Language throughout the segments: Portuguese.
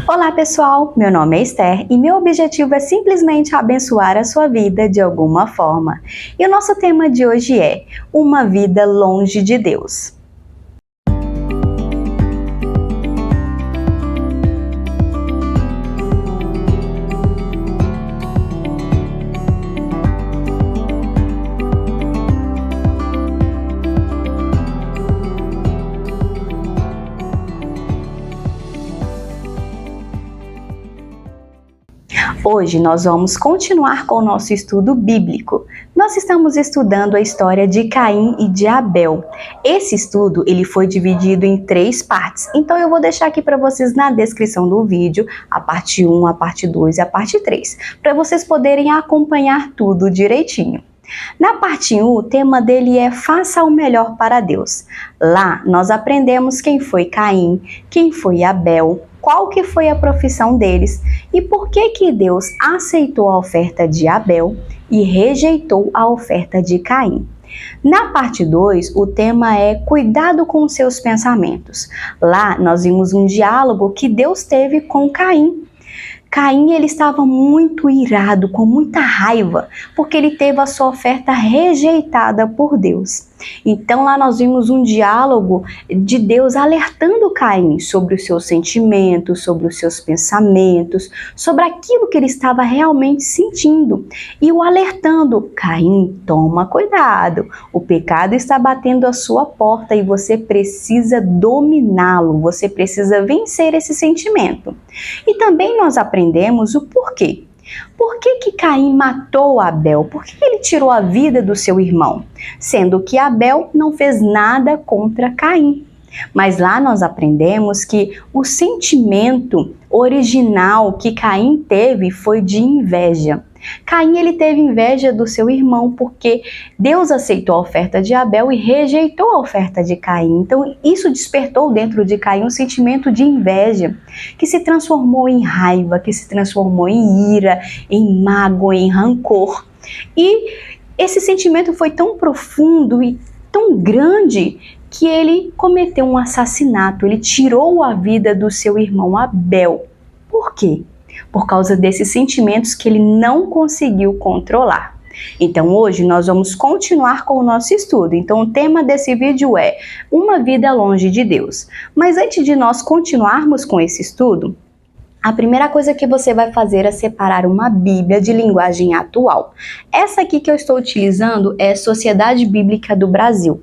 Olá pessoal, meu nome é Esther e meu objetivo é simplesmente abençoar a sua vida de alguma forma. E o nosso tema de hoje é uma vida longe de Deus. Hoje nós vamos continuar com o nosso estudo bíblico. Nós estamos estudando a história de Caim e de Abel. Esse estudo ele foi dividido em 3 partes, então eu vou deixar aqui para vocês na descrição do vídeo a parte 1, a parte 2 e a parte 3, para vocês poderem acompanhar tudo direitinho. Na parte 1, o tema dele é Faça o melhor para Deus. Lá nós aprendemos quem foi Caim, quem foi Abel, qual que foi a profissão deles e por que Deus aceitou a oferta de Abel e rejeitou a oferta de Caim. Na parte 2, o tema é Cuidado com os seus pensamentos. Lá nós vimos um diálogo que Deus teve com Caim. Caim ele estava muito irado, com muita raiva, porque ele teve a sua oferta rejeitada por Deus. Então lá nós vimos um diálogo de Deus alertando Caim sobre os seus sentimentos, sobre os seus pensamentos, sobre aquilo que ele estava realmente sentindo. E o alertando, Caim, toma cuidado, o pecado está batendo a sua porta e você precisa dominá-lo, você precisa vencer esse sentimento. E também nós aprendemos o porquê. Por que Caim matou Abel? Por que ele tirou a vida do seu irmão? Sendo que Abel não fez nada contra Caim. Mas lá nós aprendemos que o sentimento original que Caim teve foi de inveja. Caim ele teve inveja do seu irmão porque Deus aceitou a oferta de Abel e rejeitou a oferta de Caim. Então isso despertou dentro de Caim um sentimento de inveja que se transformou em raiva, que se transformou em ira, em mágoa, em rancor. E esse sentimento foi tão profundo e tão grande que ele cometeu um assassinato, ele tirou a vida do seu irmão Abel. Por quê? Por causa desses sentimentos que ele não conseguiu controlar. Então hoje nós vamos continuar com o nosso estudo. Então o tema desse vídeo é uma vida longe de Deus. Mas antes de nós continuarmos com esse estudo, a primeira coisa que você vai fazer é separar uma Bíblia de linguagem atual. Essa aqui que eu estou utilizando é Sociedade Bíblica do Brasil.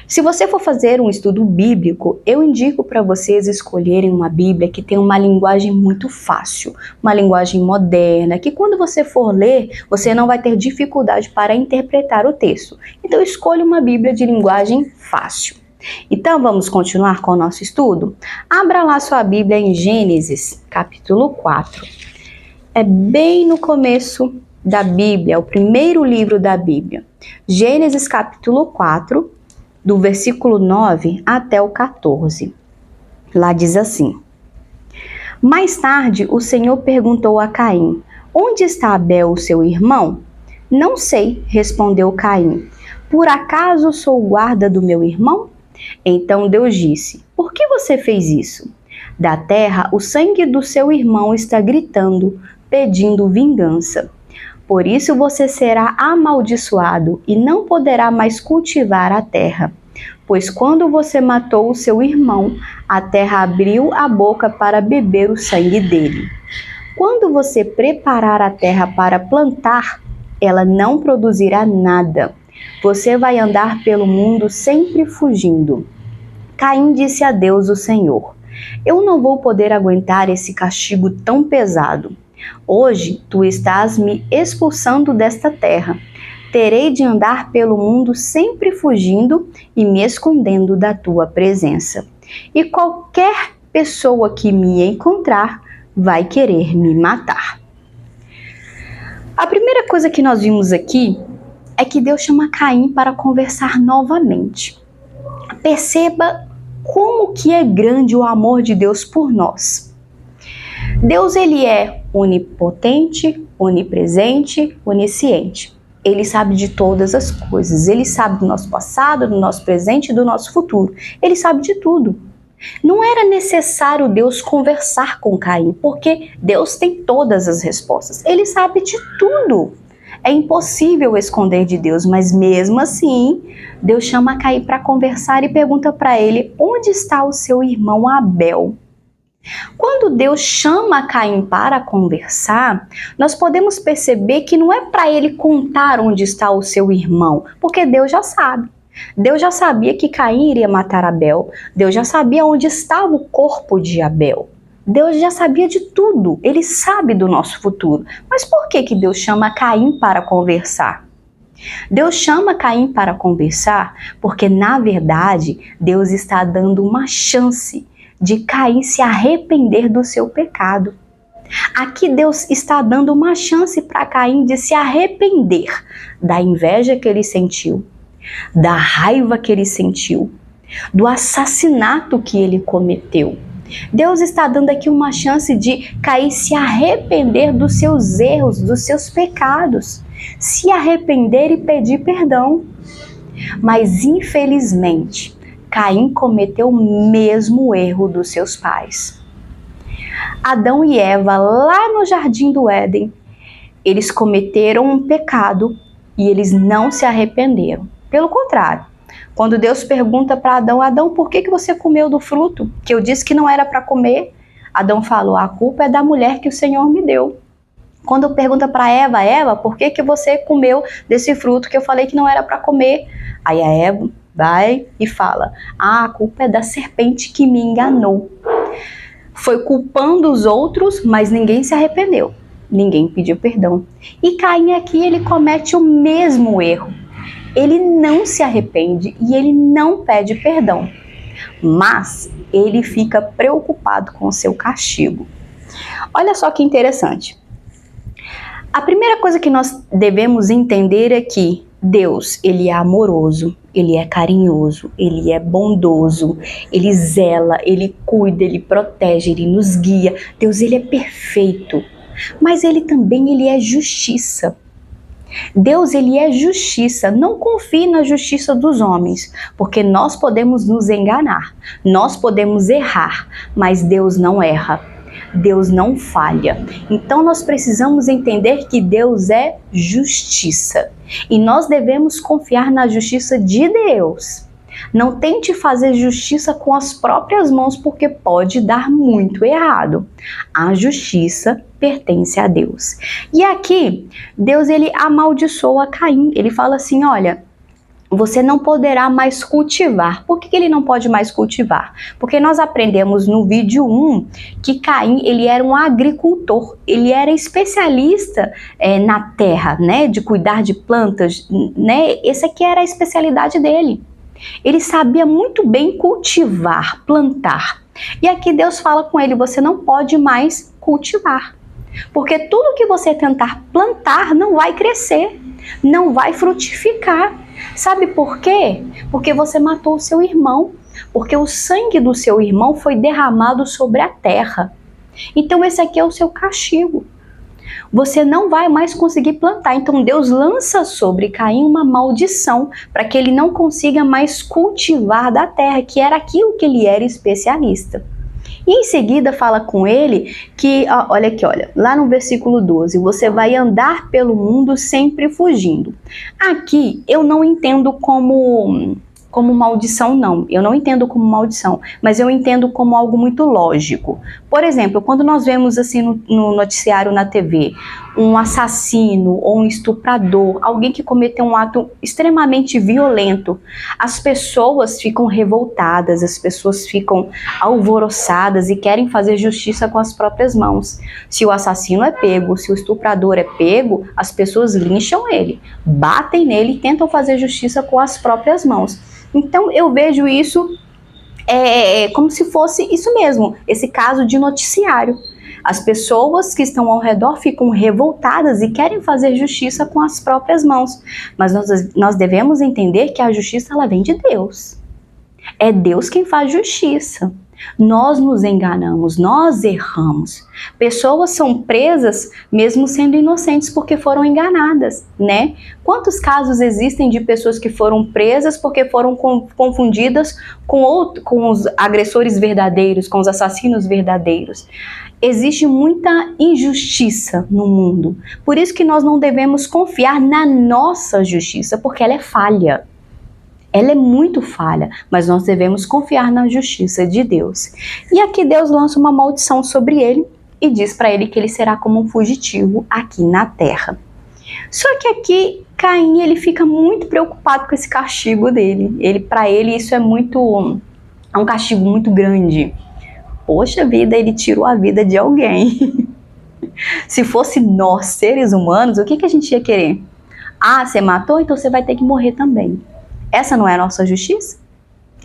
Se você for fazer um estudo bíblico, eu indico para vocês escolherem uma Bíblia que tem uma linguagem muito fácil, uma linguagem moderna, que quando você for ler, você não vai ter dificuldade para interpretar o texto. Então escolha uma Bíblia de linguagem fácil. Então vamos continuar com o nosso estudo? Abra lá sua Bíblia em Gênesis, capítulo 4. É bem no começo da Bíblia, é o primeiro livro da Bíblia. Gênesis, capítulo 4, do versículo 9 até o 14. Lá diz assim: Mais tarde o Senhor perguntou a Caim: Onde está Abel, seu irmão? Não sei, respondeu Caim. Por acaso sou guarda do meu irmão? Então Deus disse: Por que você fez isso? Da terra o sangue do seu irmão está gritando, pedindo vingança. Por isso você será amaldiçoado e não poderá mais cultivar a terra. Pois quando você matou o seu irmão, a terra abriu a boca para beber o sangue dele. Quando você preparar a terra para plantar, ela não produzirá nada. Você vai andar pelo mundo sempre fugindo. Caim disse a Deus, o Senhor: Eu não vou poder aguentar esse castigo tão pesado. Hoje tu estás me expulsando desta terra. Terei de andar pelo mundo sempre fugindo e me escondendo da tua presença. E qualquer pessoa que me encontrar vai querer me matar. A primeira coisa que nós vimos aqui é que Deus chama Caim para conversar novamente. Perceba como que é grande o amor de Deus por nós. Deus ele é onipotente, onipresente, onisciente. Ele sabe de todas as coisas. Ele sabe do nosso passado, do nosso presente e do nosso futuro. Ele sabe de tudo. Não era necessário Deus conversar com Caim, porque Deus tem todas as respostas. Ele sabe de tudo. É impossível esconder de Deus, mas mesmo assim, Deus chama Caim para conversar e pergunta para ele: onde está o seu irmão Abel? Quando Deus chama Caim para conversar, nós podemos perceber que não é para ele contar onde está o seu irmão, porque Deus já sabe. Deus já sabia que Caim iria matar Abel, Deus já sabia onde estava o corpo de Abel. Deus já sabia de tudo, Ele sabe do nosso futuro. Mas por que Deus chama Caim para conversar? Deus chama Caim para conversar porque, na verdade, Deus está dando uma chance de Caim se arrepender do seu pecado. Aqui Deus está dando uma chance para Caim de se arrepender da inveja que ele sentiu, da raiva que ele sentiu, do assassinato que ele cometeu. Deus está dando aqui uma chance de Caim se arrepender dos seus erros, dos seus pecados, se arrepender e pedir perdão. Mas infelizmente, Caim cometeu o mesmo erro dos seus pais. Adão e Eva, lá no jardim do Éden, eles cometeram um pecado e eles não se arrependeram. Pelo contrário, quando Deus pergunta para Adão: Adão, por que você comeu do fruto que eu disse que não era para comer? Adão falou: a culpa é da mulher que o Senhor me deu. Quando pergunta para Eva: Eva, por que você comeu desse fruto que eu falei que não era para comer? Aí a Eva vai e fala: a culpa é da serpente que me enganou. Foi culpando os outros, mas ninguém se arrependeu. Ninguém pediu perdão. E Caim aqui, ele comete o mesmo erro. Ele não se arrepende e ele não pede perdão. Mas ele fica preocupado com o seu castigo. Olha só que interessante. A primeira coisa que nós devemos entender é que Deus, ele é amoroso, ele é carinhoso, ele é bondoso, ele zela, ele cuida, ele protege, ele nos guia. Deus, ele é perfeito, mas ele também é justiça. Deus, ele é justiça. Não confie na justiça dos homens, porque nós podemos nos enganar, nós podemos errar, mas Deus não erra. Deus não falha. Então nós precisamos entender que Deus é justiça e nós devemos confiar na justiça de Deus. Não tente fazer justiça com as próprias mãos, porque pode dar muito errado. A justiça pertence a Deus. E aqui, Deus, ele amaldiçoa Caim. Ele fala assim: olha, você não poderá mais cultivar. Por que ele não pode mais cultivar? Porque nós aprendemos no vídeo 1 que Caim, ele era um agricultor, ele era especialista na terra, né, de cuidar de plantas, né? Essa aqui era a especialidade dele. Ele sabia muito bem cultivar, plantar. E aqui Deus fala com ele: você não pode mais cultivar. Porque tudo que você tentar plantar não vai crescer, não vai frutificar. Sabe por quê? Porque você matou o seu irmão. Porque o sangue do seu irmão foi derramado sobre a terra. Então esse aqui é o seu castigo. Você não vai mais conseguir plantar. Então Deus lança sobre Caim uma maldição para que ele não consiga mais cultivar da terra, que era aquilo que ele era especialista. E em seguida fala com ele que, olha aqui, olha, lá no versículo 12, você vai andar pelo mundo sempre fugindo. Aqui eu não entendo como maldição, não. Eu não entendo como maldição, mas eu entendo como algo muito lógico. Por exemplo, quando nós vemos assim no noticiário na TV, um assassino ou um estuprador, alguém que cometeu um ato extremamente violento, as pessoas ficam revoltadas, as pessoas ficam alvoroçadas e querem fazer justiça com as próprias mãos. Se o assassino é pego, se o estuprador é pego, as pessoas lincham ele, batem nele e tentam fazer justiça com as próprias mãos. Então eu vejo isso como se fosse isso mesmo, esse caso de noticiário. As pessoas que estão ao redor ficam revoltadas e querem fazer justiça com as próprias mãos. Mas nós devemos entender que a justiça, ela vem de Deus. É Deus quem faz justiça. Nós nos enganamos, nós erramos. Pessoas são presas mesmo sendo inocentes porque foram enganadas, né? Quantos casos existem de pessoas que foram presas porque foram confundidas com os agressores verdadeiros, com os assassinos verdadeiros? Existe muita injustiça no mundo. Por isso que nós não devemos confiar na nossa justiça, porque ela é falha. Ela é muito falha, mas nós devemos confiar na justiça de Deus. E aqui Deus lança uma maldição sobre ele e diz para ele que ele será como um fugitivo aqui na terra. Só que aqui Caim, ele fica muito preocupado com esse castigo dele. Para ele isso é um castigo muito grande. Poxa vida, ele tirou a vida de alguém. Se fosse nós, seres humanos, o que a gente ia querer? Ah, você matou, então você vai ter que morrer também. Essa não é a nossa justiça?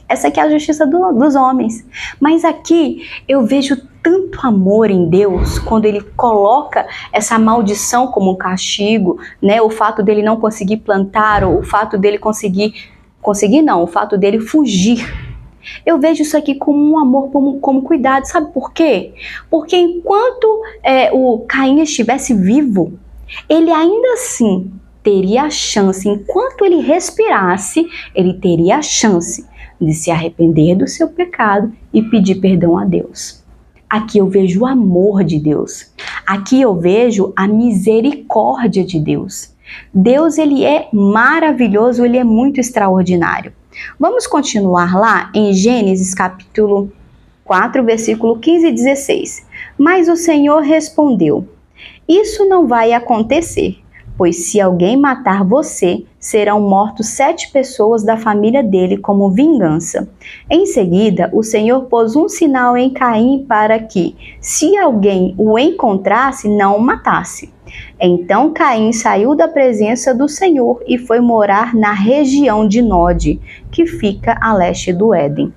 Essa aqui é a justiça dos homens. Mas aqui eu vejo tanto amor em Deus quando ele coloca essa maldição como um castigo, né? O fato dele não conseguir plantar, ou o fato dele o fato dele fugir. Eu vejo isso aqui como um amor, como cuidado. Sabe por quê? Porque enquanto o Caim estivesse vivo, ele ainda assim teria a chance, enquanto ele respirasse, ele teria a chance de se arrepender do seu pecado e pedir perdão a Deus. Aqui eu vejo o amor de Deus. Aqui eu vejo a misericórdia de Deus. Deus, ele é maravilhoso, ele é muito extraordinário. Vamos continuar lá em Gênesis capítulo 4, versículo 15 e 16. Mas o Senhor respondeu: isso não vai acontecer, pois se alguém matar você, serão mortos 7 pessoas da família dele como vingança. Em seguida, o Senhor pôs um sinal em Caim para que, se alguém o encontrasse, não o matasse. Então Caim saiu da presença do Senhor e foi morar na região de Nod, que fica a leste do Éden.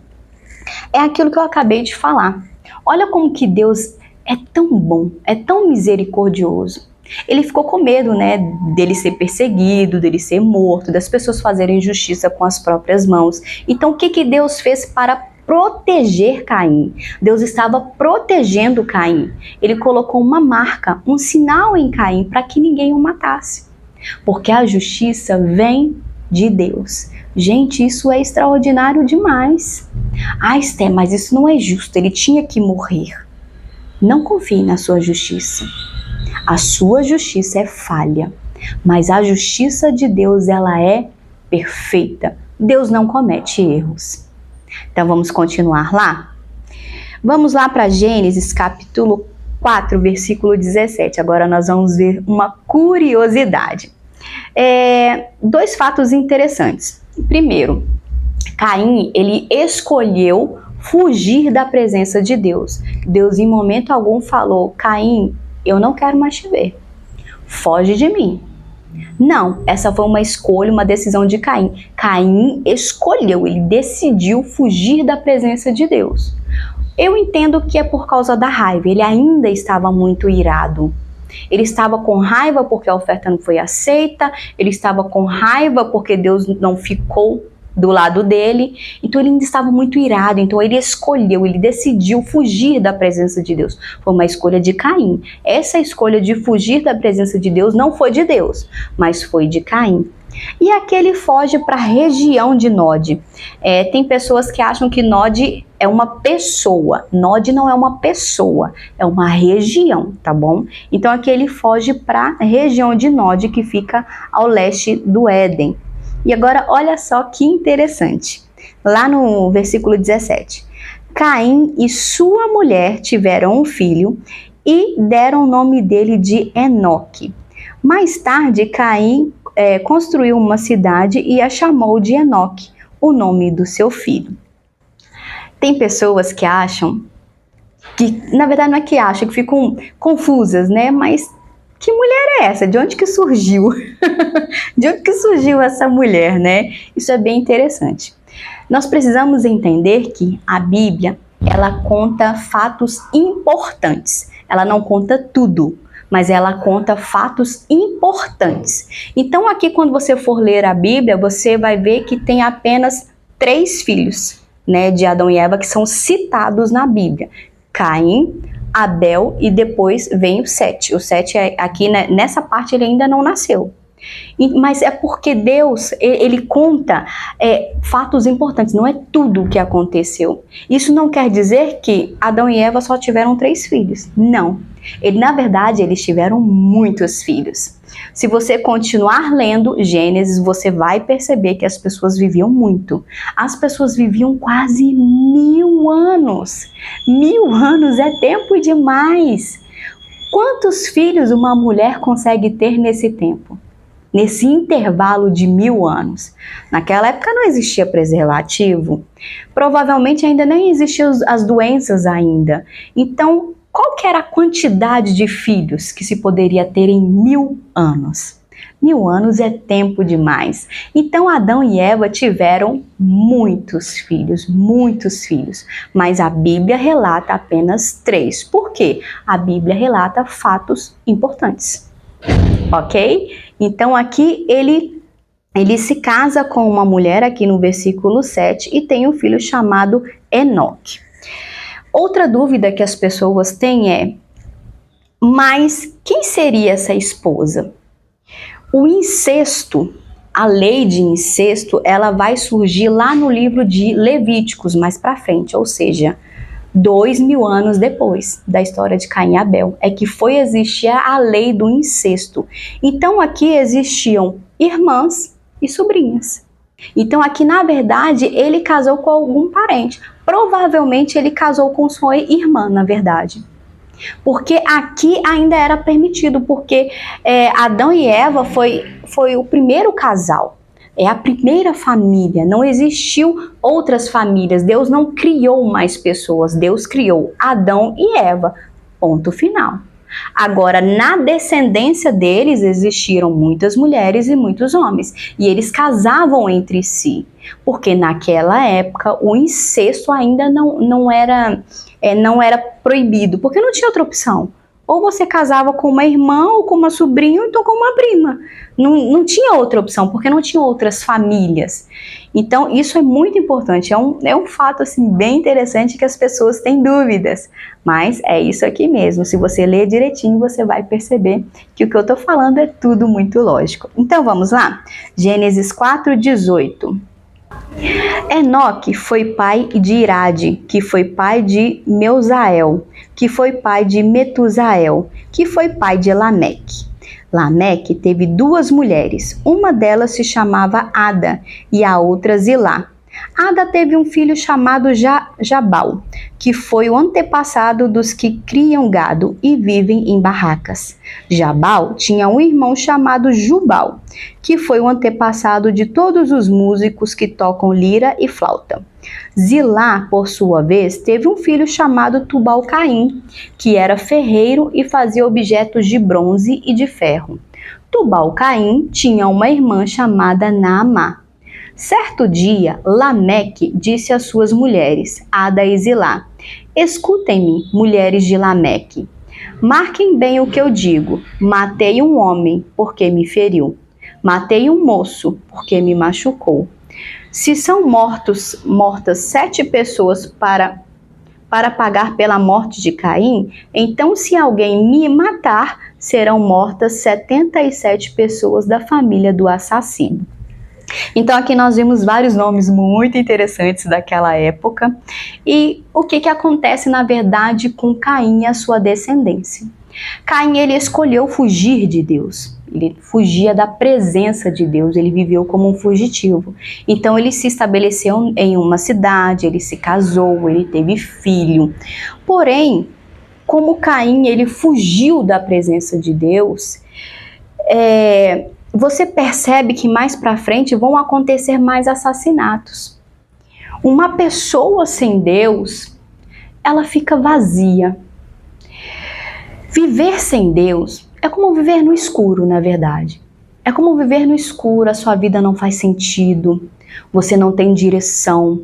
É aquilo que eu acabei de falar. Olha como que Deus é tão bom, é tão misericordioso. Ele ficou com medo, né, dele ser perseguido, dele ser morto, das pessoas fazerem justiça com as próprias mãos. Então, o que Deus fez para proteger Caim? Deus estava protegendo Caim. Ele colocou uma marca, um sinal em Caim para que ninguém o matasse. Porque a justiça vem de Deus. Gente, isso é extraordinário demais. Ah, Esté, mas isso não é justo, ele tinha que morrer. Não confie na sua justiça. A sua justiça é falha, mas a justiça de Deus, ela é perfeita. Deus não comete erros. Então vamos continuar lá? Vamos lá para Gênesis capítulo 4, versículo 17. Agora nós vamos ver uma curiosidade. 2 fatos interessantes. Primeiro, Caim, ele escolheu fugir da presença de Deus. Deus em momento algum falou: Caim, eu não quero mais te ver. Foge de mim. Não, essa foi uma escolha, uma decisão de Caim. Caim escolheu, ele decidiu fugir da presença de Deus. Eu entendo que é por causa da raiva, ele ainda estava muito irado. Ele estava com raiva porque a oferta não foi aceita, ele estava com raiva porque Deus não ficou do lado dele, então ele ainda estava muito irado, então ele escolheu, ele decidiu fugir da presença de Deus. Foi uma escolha de Caim. Essa escolha de fugir da presença de Deus não foi de Deus, mas foi de Caim. E aqui ele foge para a região de Nod. Tem pessoas que acham que Nod é uma pessoa. Nod não é uma pessoa, é uma região, tá bom? Então aqui ele foge para a região de Nod, que fica ao leste do Éden. E agora olha só que interessante. Lá no versículo 17. Caim e sua mulher tiveram um filho e deram o nome dele de Enoque. Mais tarde, Caim construiu uma cidade e a chamou de Enoque, o nome do seu filho. Tem pessoas que acham, que na verdade não é que acham, que ficam confusas, né? Mas que mulher é essa? De onde que surgiu? De onde que surgiu essa mulher, né? Isso é bem interessante. Nós precisamos entender que a Bíblia, ela conta fatos importantes. Ela não conta tudo, mas ela conta fatos importantes. Então aqui, quando você for ler a Bíblia, você vai ver que tem apenas 3 filhos. né, de Adão e Eva que são citados na Bíblia. Caim, Abel e depois vem o Sete. O Sete aqui, né, nessa parte ele ainda não nasceu. Mas é porque Deus, ele conta fatos importantes, não é tudo o que aconteceu. Isso não quer dizer que Adão e Eva só tiveram 3 filhos. Não. Na verdade, eles tiveram muitos filhos. Se você continuar lendo Gênesis, você vai perceber que as pessoas viviam muito. As pessoas viviam quase 1000 anos. 1000 anos é tempo demais. Quantos filhos uma mulher consegue ter nesse tempo? Nesse intervalo de 1000 anos. Naquela época não existia preservativo, provavelmente ainda nem existiam as doenças ainda. Então, qual que era a quantidade de filhos que se poderia ter em 1000 anos? 1000 anos é tempo demais. Então, Adão e Eva tiveram muitos filhos, mas a Bíblia relata apenas 3. Por quê? A Bíblia relata fatos importantes. Ok? Então aqui ele se casa com uma mulher aqui no versículo 7 e tem um filho chamado Enoque. Outra dúvida que as pessoas têm é, mas quem seria essa esposa? O incesto, a lei de incesto, ela vai surgir lá no livro de Levíticos, mais para frente, ou seja, 2000 anos depois da história de Caim e Abel, é que foi existir a lei do incesto. Então aqui existiam irmãs e sobrinhas. Então aqui, na verdade, ele casou com algum parente. Provavelmente ele casou com sua irmã, na verdade. Porque aqui ainda era permitido, porque Adão e Eva foi o primeiro casal. É a primeira família, não existiu outras famílias, Deus não criou mais pessoas, Deus criou Adão e Eva, ponto final. Agora, na descendência deles existiram muitas mulheres e muitos homens, e eles casavam entre si, porque naquela época o incesto ainda não era proibido, porque não tinha outra opção. Ou você casava com uma irmã, ou com uma sobrinha, ou então com uma prima. Não tinha outra opção, porque não tinha outras famílias. Então, isso é muito importante. É um fato assim, bem interessante que as pessoas têm dúvidas. Mas é isso aqui mesmo. Se você ler direitinho, você vai perceber que o que eu estou falando é tudo muito lógico. Então, vamos lá? Gênesis 4:18. Enoque foi pai de Irade, que foi pai de Meusael, que foi pai de Metusael, que foi pai de Lameque. Lameque teve 2 mulheres, uma delas se chamava Ada e a outra Zilá. Ada teve um filho chamado Jabal, que foi o antepassado dos que criam gado e vivem em barracas. Jabal tinha um irmão chamado Jubal, que foi o antepassado de todos os músicos que tocam lira e flauta. Zilá, por sua vez, teve um filho chamado Tubal-Caim, que era ferreiro e fazia objetos de bronze e de ferro. Tubal-Caim tinha uma irmã chamada Naamá. Certo dia, Lameque disse às suas mulheres, Ada e Zilá: escutem-me, mulheres de Lameque. Marquem bem o que eu digo. Matei um homem, porque me feriu. Matei um moço, porque me machucou. Se são mortas 7 pessoas para pagar pela morte de Caim, então se alguém me matar, serão mortas 77 pessoas da família do assassino. Então aqui nós vimos vários nomes muito interessantes daquela época. E o que acontece na verdade com Caim e a sua descendência? Caim, ele escolheu fugir de Deus. Ele fugia da presença de Deus, ele viveu como um fugitivo. Então ele se estabeleceu em uma cidade, ele se casou, ele teve filho. Porém, como Caim, ele fugiu da presença de Deus, você percebe que mais para frente vão acontecer mais assassinatos. Uma pessoa sem Deus, ela fica vazia. Viver sem Deus é como viver no escuro, na verdade. É como viver no escuro, a sua vida não faz sentido, você não tem direção,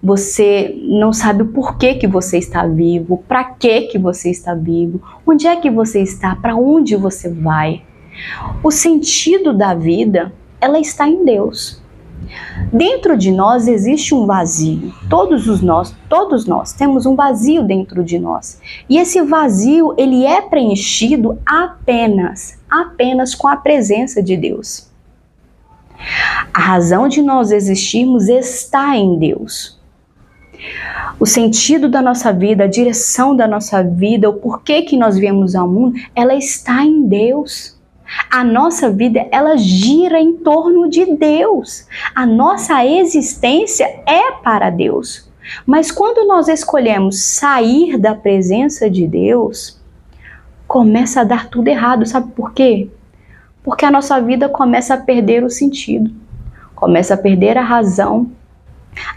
você não sabe o porquê que você está vivo, para que você está vivo, onde é que você está, para onde você vai. O sentido da vida, ela está em Deus. Dentro de nós existe um vazio. Todos nós temos um vazio dentro de nós. E esse vazio, ele é preenchido apenas com a presença de Deus. A razão de nós existirmos está em Deus. O sentido da nossa vida, a direção da nossa vida, o porquê que nós viemos ao mundo, ela está em Deus. A nossa vida, ela gira em torno de Deus. A nossa existência é para Deus. Mas quando nós escolhemos sair da presença de Deus, começa a dar tudo errado. Sabe por quê? Porque a nossa vida começa a perder o sentido, começa a perder a razão,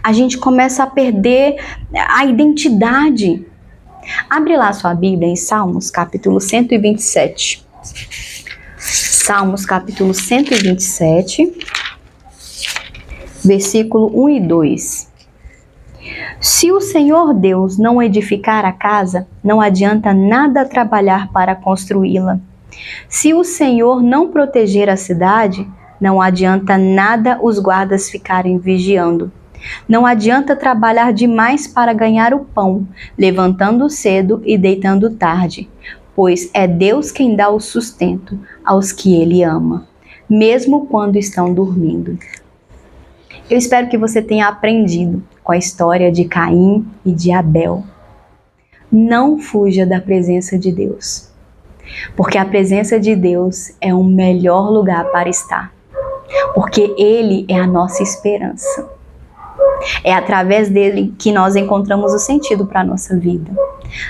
a gente começa a perder a identidade. Abre lá sua Bíblia em Salmos, capítulo 127. Salmos, capítulo 127, versículo 1 e 2. Se o Senhor Deus não edificar a casa, não adianta nada trabalhar para construí-la. Se o Senhor não proteger a cidade, não adianta nada os guardas ficarem vigiando. Não adianta trabalhar demais para ganhar o pão, levantando cedo e deitando tarde, pois é Deus quem dá o sustento aos que Ele ama, mesmo quando estão dormindo. Eu espero que você tenha aprendido com a história de Caim e de Abel. Não fuja da presença de Deus, porque a presença de Deus é o melhor lugar para estar, porque Ele é a nossa esperança. É através dele que nós encontramos o sentido para a nossa vida.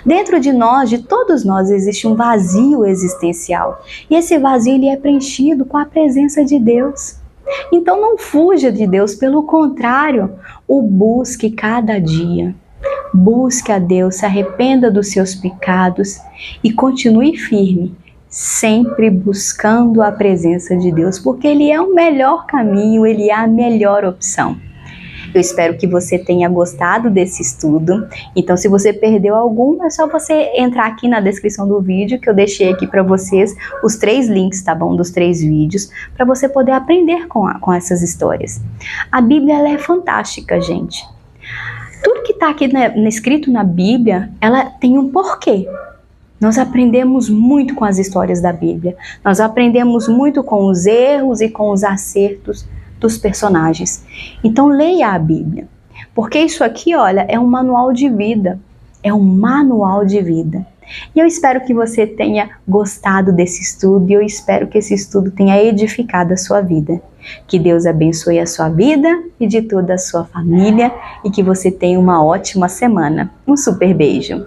Dentro de nós, de todos nós, existe um vazio existencial. E esse vazio ele é preenchido com a presença de Deus. Então não fuja de Deus, pelo contrário, o busque cada dia. Busque a Deus, se arrependa dos seus pecados e continue firme, sempre buscando a presença de Deus, porque Ele é o melhor caminho, Ele é a melhor opção. Eu espero que você tenha gostado desse estudo. Então, se você perdeu algum, é só você entrar aqui na descrição do vídeo, que eu deixei aqui para vocês os 3 links, tá bom? Dos 3 vídeos, para você poder aprender com essas histórias. A Bíblia, ela é fantástica, gente. Tudo que está aqui escrito na Bíblia, ela tem um porquê. Nós aprendemos muito com as histórias da Bíblia. Nós aprendemos muito com os erros e com os acertos dos personagens. Então leia a Bíblia, porque isso aqui, olha, é um manual de vida, é um manual de vida. E eu espero que você tenha gostado desse estudo e eu espero que esse estudo tenha edificado a sua vida. Que Deus abençoe a sua vida e de toda a sua família e que você tenha uma ótima semana. Um super beijo!